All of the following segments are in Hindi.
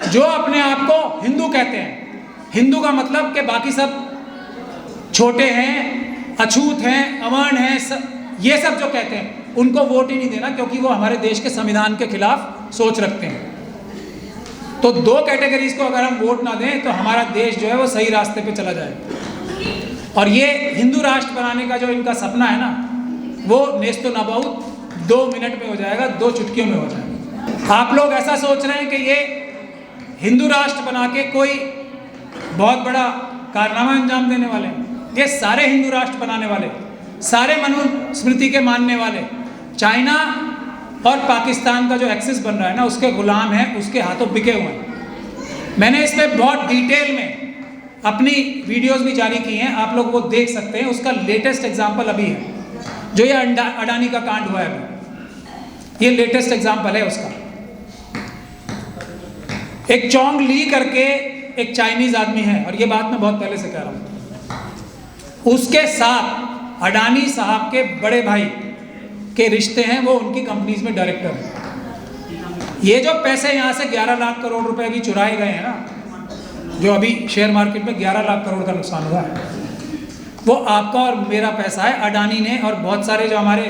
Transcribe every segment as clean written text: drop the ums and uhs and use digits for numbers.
जो अपने आप को हिंदू कहते हैं, हिंदू का मतलब कि बाकी सब छोटे हैं, अछूत हैं, अवर्ण हैं, ये सब जो कहते हैं उनको वोट ही नहीं देना, क्योंकि वो हमारे देश के संविधान के खिलाफ सोच रखते हैं। तो दो कैटेगरीज को अगर हम वोट ना दें तो हमारा देश जो है वो सही रास्ते पे चला जाएगा। और ये हिंदू राष्ट्र बनाने का जो इनका सपना है ना, वो नेस्तो नाबूद 2 मिनट में हो जाएगा, 2 चुटकियों में हो जाएगा। आप लोग ऐसा सोच रहे हैं कि ये हिंदू राष्ट्र बना के कोई बहुत बड़ा कारनामा अंजाम देने वाले हैं। ये सारे हिंदू राष्ट्र बनाने वाले, सारे मनुस्मृति के मानने वाले, चाइना और पाकिस्तान का जो एक्सिस बन रहा है ना, उसके गुलाम हैं, उसके हाथों बिके हुए हैं। मैंने इस पर बहुत डिटेल में अपनी वीडियोस भी जारी की हैं, आप लोग वो देख सकते हैं। उसका लेटेस्ट एग्जाम्पल अभी है जो ये अडानी का कांड हुआ है अभी, ये लेटेस्ट एग्जाम्पल है उसका। एक चोंग ली करके एक चाइनीज आदमी है, और ये बात मैं बहुत पहले से कह रहा हूँ, उसके साथ अडानी साहब के बड़े भाई के रिश्ते हैं, वो उनकी कंपनीज में डायरेक्टर हैं। ये जो पैसे यहाँ से 11 लाख करोड़ रुपए भी चुराए गए हैं ना, जो अभी शेयर मार्केट में 11 लाख करोड़ का नुकसान हुआ है, वो आपका और मेरा पैसा है। अडानी ने, और बहुत सारे जो हमारे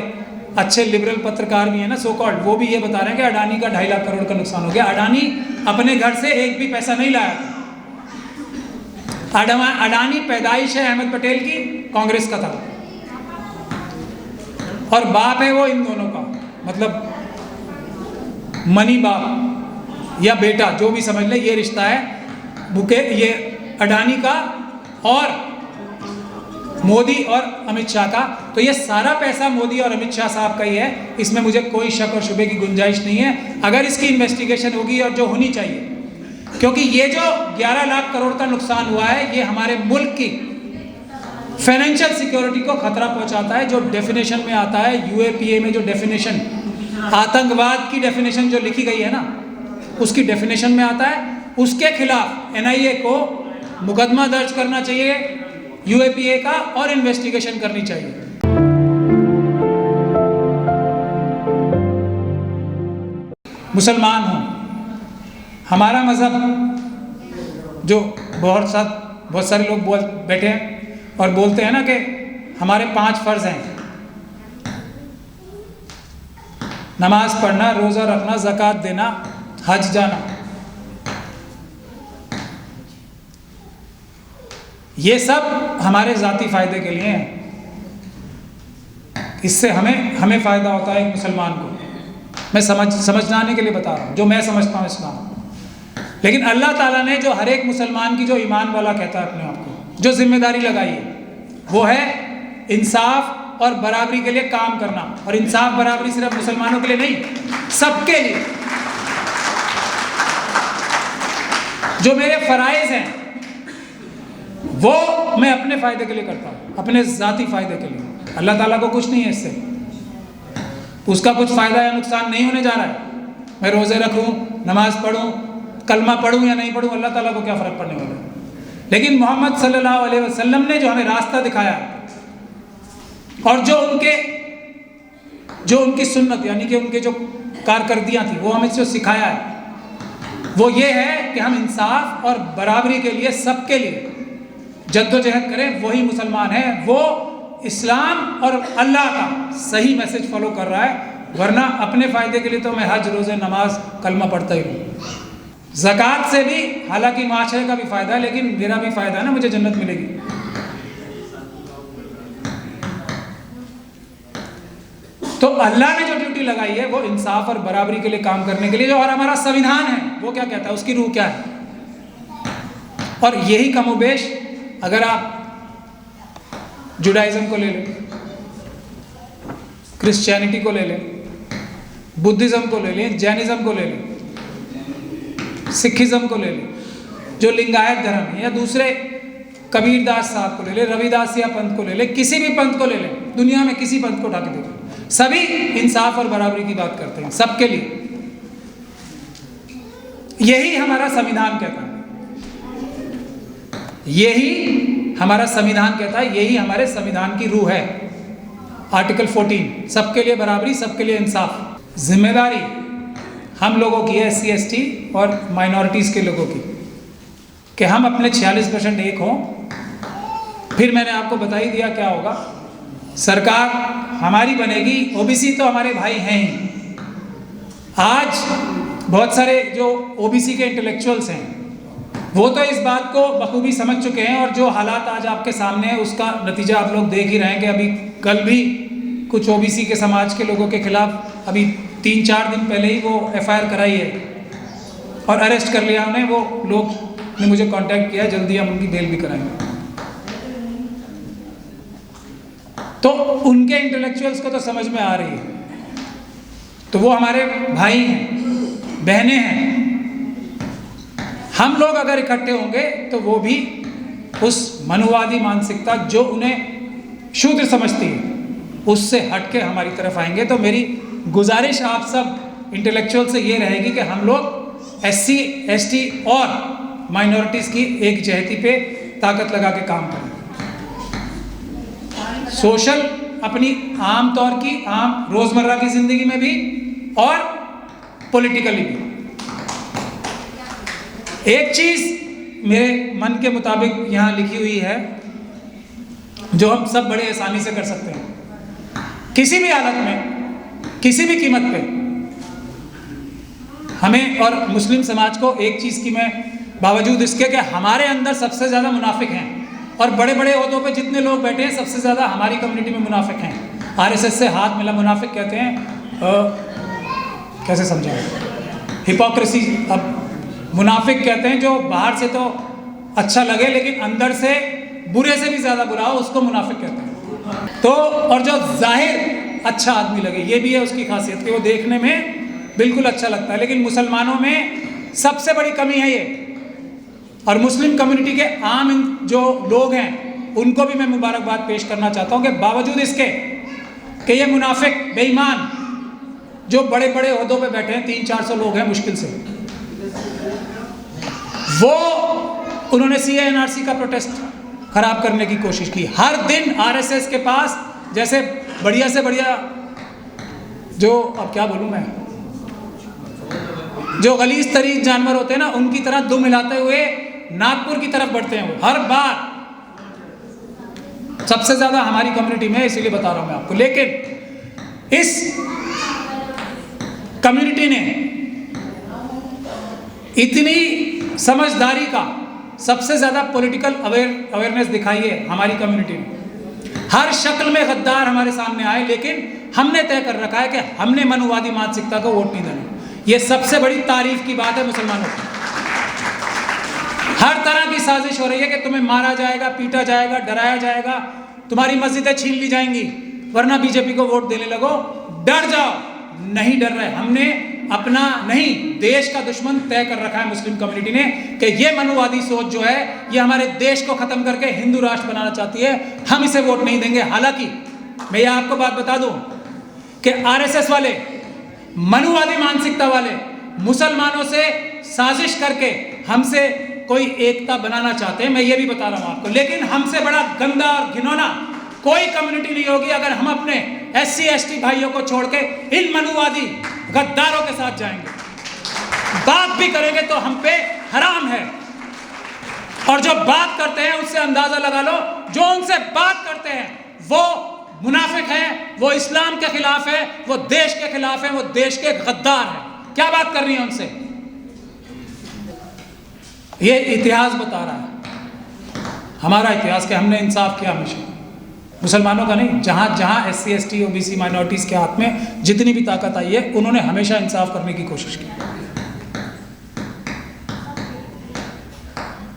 अच्छे लिबरल पत्रकार भी हैं ना, सो कॉल्ड, वो भी ये बता रहे हैं कि अडानी का 2.5 लाख करोड़ का नुकसान हो गया। अडानी अपने घर से एक भी पैसा नहीं लाया था। अडानी पैदाइश है अहमद पटेल की, कांग्रेस का था, और बाप है वो इन दोनों का, मतलब मनी बाप या बेटा, जो भी समझ ले, ये रिश्ता है बुके ये अडानी का और मोदी और अमित शाह का। तो ये सारा पैसा मोदी और अमित शाह साहब का ही है, इसमें मुझे कोई शक और शुबे की गुंजाइश नहीं है। अगर इसकी इन्वेस्टिगेशन होगी, और जो होनी चाहिए, क्योंकि ये जो 11 लाख करोड़ का नुकसान हुआ है, ये हमारे मुल्क की फाइनेंशियल सिक्योरिटी को खतरा पहुंचाता है। जो डेफिनेशन में आता है यूएपीए में, जो डेफिनेशन आतंकवाद की डेफिनेशन जो लिखी गई है ना, उसकी डेफिनेशन में आता है, उसके खिलाफ एनआईए को मुकदमा दर्ज करना चाहिए यूएपीए का, और इन्वेस्टिगेशन करनी चाहिए। मुसलमान हूँ, हमारा मज़हब जो बहुत सारे लोग बैठे हैं और बोलते हैं ना कि हमारे 5 फ़र्ज़ हैं, नमाज पढ़ना, रोज़ा रखना, ज़कात देना, हज जाना। ये सब हमारे ज़ाती फ़ायदे के लिए हैं, इससे हमें फ़ायदा होता है एक मुसलमान को। मैं समझाने के लिए बता रहा हूँ जो मैं समझता हूँ इस्लाम। लेकिन अल्लाह ताला ने जो हर एक मुसलमान की, जो ईमान वाला कहता है अपने आप को, जो जिम्मेदारी लगाई है, वो है इंसाफ और बराबरी के लिए काम करना। और इंसाफ बराबरी सिर्फ मुसलमानों के लिए नहीं, सबके लिए। जो मेरे फ़राइज़ हैं वो मैं अपने फ़ायदे के लिए करता हूँ, अपने ज़ाती फ़ायदे के लिए। अल्लाह ताला को कुछ नहीं है इससे, उसका कुछ फ़ायदा या नुकसान नहीं होने जा रहा है। मैं रोज़े रखूँ, नमाज पढ़ूँ, कलमा पढ़ूँ या नहीं पढ़ूँ, अल्लाह ताला को क्या फ़र्क पड़ने वाला है। लेकिन मोहम्मद सल्लल्लाहु अलैहि वसल्लम ने जो हमें रास्ता दिखाया, और जो उनकी सुन्नत, यानी कि उनके जो कारकर्दियाँ थी, वो हमें जो सिखाया है, वो ये है कि हम इंसाफ और बराबरी के लिए, सबके लिए जद्दोजहद करें। वही मुसलमान है, वो इस्लाम और अल्लाह का सही मैसेज फॉलो कर रहा है। वरना अपने फ़ायदे के लिए तो मैं हज, रोज़े, नमाज, कलमा पढ़ता ही हूँ। ज़कात से भी हालांकि माशरे का भी फ़ायदा है, लेकिन मेरा भी फ़ायदा है ना, मुझे जन्नत मिलेगी। तो अल्लाह ने जो ड्यूटी लगाई है वो इंसाफ और बराबरी के लिए काम करने के लिए, जो और हमारा संविधान है वो क्या कहता है, उसकी रूह क्या है। और यही कमोबेश अगर आप जुडाइज़म को ले लें, क्रिश्चियनिटी को ले लें, बुद्धिज़्म को ले लें, जैनिज़्म को ले लें, सिखिज़्म को ले लें, जो लिंगायत धर्म है, या दूसरे कबीरदास साहब को ले लें, रविदासिया पंथ को ले लें, किसी भी पंथ को ले लें, दुनिया में किसी पंथ को उठा के देखें, सभी इंसाफ और बराबरी की बात करते हैं, सबके लिए। यही हमारा संविधान कहता है, यही हमारा संविधान कहता है, यही हमारे संविधान की रूह है। आर्टिकल 14, सबके लिए बराबरी, सबके लिए इंसाफ। जिम्मेदारी हम लोगों की है, SC ST और माइनॉरिटीज़ के लोगों की, कि हम अपने 46% एक हों। फिर मैंने आपको बता ही दिया क्या होगा, सरकार हमारी बनेगी। OBC तो हमारे भाई हैं ही। आज बहुत सारे जो OBC के इंटेलेक्चुअल्स हैं वो तो इस बात को बखूबी समझ चुके हैं, और जो हालात आज आपके सामने है उसका नतीजा आप लोग देख ही रहे हैं कि अभी कल भी कुछ OBC के समाज के लोगों के खिलाफ अभी 3-4 दिन पहले ही वो FIR कराई है और अरेस्ट कर लिया उन्हें। वो लोग ने मुझे कांटेक्ट किया, जल्दी हम उनकी बेल भी कराएंगे। तो उनके इंटेलेक्चुअल्स को तो समझ में आ रही है, तो वो हमारे भाई हैं, बहनें हैं। हम लोग अगर इकट्ठे होंगे तो वो भी उस मनुवादी मानसिकता जो उन्हें शूद्र समझती है उससे हटके हमारी तरफ आएंगे। तो मेरी गुजारिश आप सब इंटेलेक्चुअल से ये रहेगी कि हम लोग SC ST और माइनॉरिटीज़ की एक जहती पे ताकत लगा के काम करें। सोशल अपनी आम तौर की आम रोज़मर्रा की ज़िंदगी में भी और पॉलिटिकली भी। एक चीज़ मेरे मन के मुताबिक यहाँ लिखी हुई है जो हम सब बड़े आसानी से कर सकते हैं। किसी भी हालत में, किसी भी कीमत पे हमें और मुस्लिम समाज को एक चीज़ की मैं, बावजूद इसके कि हमारे अंदर सबसे ज़्यादा मुनाफिक हैं और बड़े बड़े ओहदों पे जितने लोग बैठे हैं सबसे ज़्यादा हमारी कम्युनिटी में मुनाफिक हैं। RSS से हाथ मिला मुनाफिक कहते हैं, कैसे समझाएं, हिपोक्रेसी। अब मुनाफिक कहते हैं जो बाहर से तो अच्छा लगे लेकिन अंदर से बुरे से भी ज़्यादा बुरा हो, उसको मुनाफिक कहते हैं। तो और जो जाहिर अच्छा आदमी लगे, ये भी है उसकी खासियत कि वो देखने में बिल्कुल अच्छा लगता है। लेकिन मुसलमानों में सबसे बड़ी कमी है ये, और मुस्लिम कम्युनिटी के आम जो लोग हैं उनको भी मैं मुबारकबाद पेश करना चाहता हूँ कि बावजूद इसके कि ये मुनाफिक बेईमान जो बड़े बड़े ओहदों पे बैठे हैं, 300-400 लोग हैं मुश्किल से, वो उन्होंने CA NRC का प्रोटेस्ट खराब करने की कोशिश की। हर दिन RSS के पास जैसे बढ़िया से बढ़िया जो, अब क्या बोलूँ मैं, जो गलीज तरीन जानवर होते हैं ना, उनकी तरह दुम हिलाते हुए नागपुर की तरफ बढ़ते हैं वो हर बार। सबसे ज्यादा हमारी कम्युनिटी में, इसीलिए बता रहा हूं मैं आपको। लेकिन इस कम्युनिटी ने इतनी समझदारी का, सबसे ज्यादा पॉलिटिकल अवेयरनेस दिखाई है हमारी कम्युनिटी ने। हर शक्ल में गद्दार हमारे सामने आए, लेकिन हमने तय कर रखा है कि हमने मनुवादी मानसिकता को वोट नहीं देना। ये सबसे बड़ी तारीफ की बात है मुसलमानों की। हर तरह की साजिश हो रही है कि तुम्हें मारा जाएगा, पीटा जाएगा, डराया जाएगा, तुम्हारी मस्जिदें छीन ली जाएंगी वरना बीजेपी को वोट देने लगो। डर जाओ, नहीं डर रहे। हमने अपना नहीं, देश का दुश्मन तय कर रखा है मुस्लिम कम्युनिटी ने कि ये मनुवादी सोच जो है ये हमारे देश को खत्म करके हिंदू राष्ट्र बनाना चाहती है। हम इसे वोट नहीं देंगे। हालांकि मैं ये आपको बात बता दूं कि RSS वाले, मनुवादी मानसिकता वाले मुसलमानों से साजिश करके हमसे कोई एकता बनाना चाहते हैं, मैं ये भी बता रहा हूं आपको। लेकिन हमसे बड़ा गंदा और घिनौना कोई कम्युनिटी नहीं होगी अगर हम अपने SC ST भाइयों को छोड़ के इन मनुवादी गद्दारों के साथ जाएंगे। बात भी करेंगे तो हम पे हराम है, और जो बात करते हैं उससे अंदाजा लगा लो, जो उनसे बात करते हैं वो मुनाफिक हैं, वो इस्लाम के खिलाफ है, वो देश के खिलाफ है, वो देश के गद्दार हैं। क्या बात कर रही है उनसे? ये इतिहास बता रहा है, हमारा इतिहास, कि हमने इंसाफ किया हमेशा, मुसलमानों का नहीं। जहाँ जहाँ SC ST OBC माइनॉरिटीज़ के हाथ में जितनी भी ताकत आई है उन्होंने हमेशा इंसाफ करने की कोशिश की।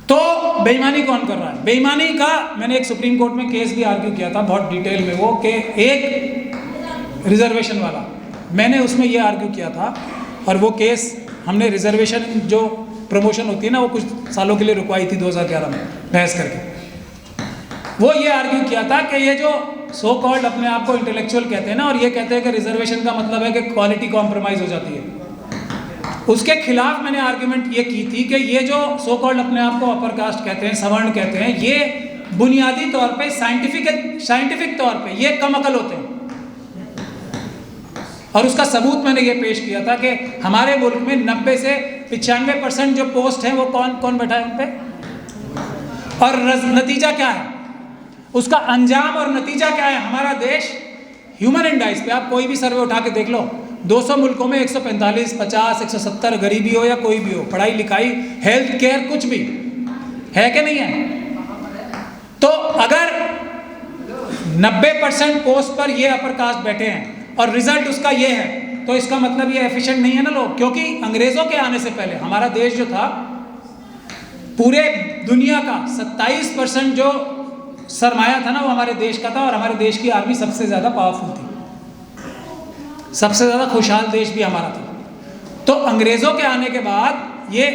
तो बेईमानी कौन कर रहा है? बेईमानी का मैंने एक सुप्रीम कोर्ट में केस भी आर्ग्यू किया था बहुत डिटेल में, वो कि एक रिजर्वेशन वाला, मैंने उसमें ये आर्ग्यू किया था, और वो केस हमने रिजर्वेशन जो प्रमोशन होती है ना, वो कुछ सालों के लिए रुकवाई थी 2011 में बहस करके। वो ये आर्ग्यू किया था कि ये जो सो कॉल्ड अपने आप को इंटेलेक्चुअल कहते हैं ना, और ये कहते हैं कि रिजर्वेशन का मतलब है कि क्वालिटी कॉम्प्रोमाइज़ हो जाती है, उसके खिलाफ मैंने आर्ग्यूमेंट ये की थी कि ये जो सो कॉल्ड अपने आप को अपर कास्ट कहते हैं, सवर्ण कहते हैं, ये बुनियादी तौर पे साइंटिफिक तौर पे ये कम अकल होते हैं। और उसका सबूत मैंने ये पेश किया था कि हमारे मुल्क में 90 से 95% जो पोस्ट हैं वो कौन कौन बैठा है उन पे, और नतीजा क्या है उसका, अंजाम और नतीजा क्या है। हमारा देश ह्यूमन इंडाइस पे आप कोई भी सर्वे उठा के देख लो, 200 मुल्कों में 145, 50, 170 गरीबी हो या कोई भी हो, पढ़ाई लिखाई, हेल्थ केयर, कुछ भी है कि नहीं है। तो अगर 90% पोस्ट पर ये अपर कास्ट बैठे हैं और रिजल्ट उसका ये है, तो इसका मतलब ये एफिशिएंट नहीं है ना लोग। क्योंकि अंग्रेजों के आने से पहले हमारा देश जो था, पूरे दुनिया का 27% जो सरमाया था ना वो हमारे देश का था, और हमारे देश की आर्मी सबसे ज़्यादा पावरफुल थी, सबसे ज़्यादा खुशहाल देश भी हमारा था। तो अंग्रेज़ों के आने के बाद ये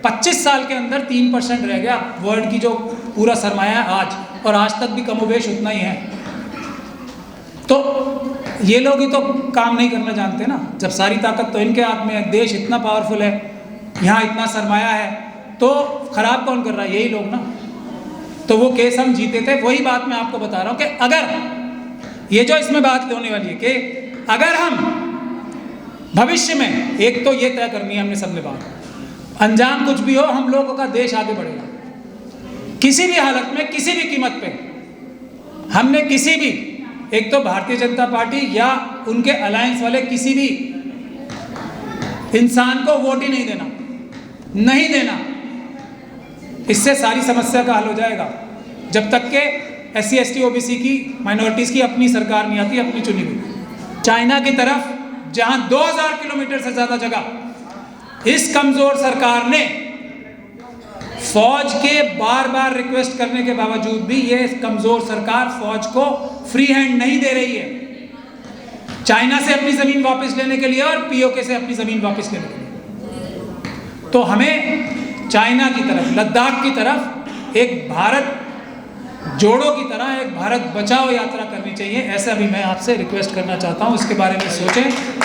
25 साल के अंदर 3% रह गया वर्ल्ड की जो पूरा सरमाया है आज, और आज तक भी कमोबेश उतना ही है। तो ये लोग ही तो काम नहीं करना जानते ना, जब सारी ताकत तो इनके हाथ में है, देश इतना पावरफुल है, यहाँ इतना सरमाया है, तो ख़राब कौन कर रहा है, यही लोग ना। तो वो केस हम जीते थे, वही बात मैं आपको बता रहा हूँ कि अगर ये जो इसमें बात होने वाली है कि अगर हम भविष्य में, एक तो ये तय करनी है हमने सबने बात, अंजाम कुछ भी हो हम लोगों का देश आगे बढ़ेगा, किसी भी हालत में, किसी भी कीमत पे। हमने किसी भी, एक तो भारतीय जनता पार्टी या उनके अलायंस वाले किसी भी इंसान को वोट ही नहीं देना, नहीं देना। इससे सारी समस्या का हल हो जाएगा। जब तक के SC ST OBC की, माइनॉरिटीज़ की अपनी सरकार नहीं आती, अपनी चुनी हुई। चाइना की तरफ जहां 2000 किलोमीटर से ज़्यादा जगह, इस कमज़ोर सरकार ने फौज के बार बार रिक्वेस्ट करने के बावजूद भी ये कमज़ोर सरकार फौज को फ्री हैंड नहीं दे रही है, चाइना से अपनी ज़मीन वापस लेने के लिए और POK से अपनी ज़मीन वापस लेने के लिए। तो हमें चाइना की तरफ, लद्दाख की तरफ एक भारत जोड़ो की तरह एक भारत बचाओ यात्रा करनी चाहिए। ऐसा भी मैं आपसे रिक्वेस्ट करना चाहता हूँ, इसके बारे में सोचें।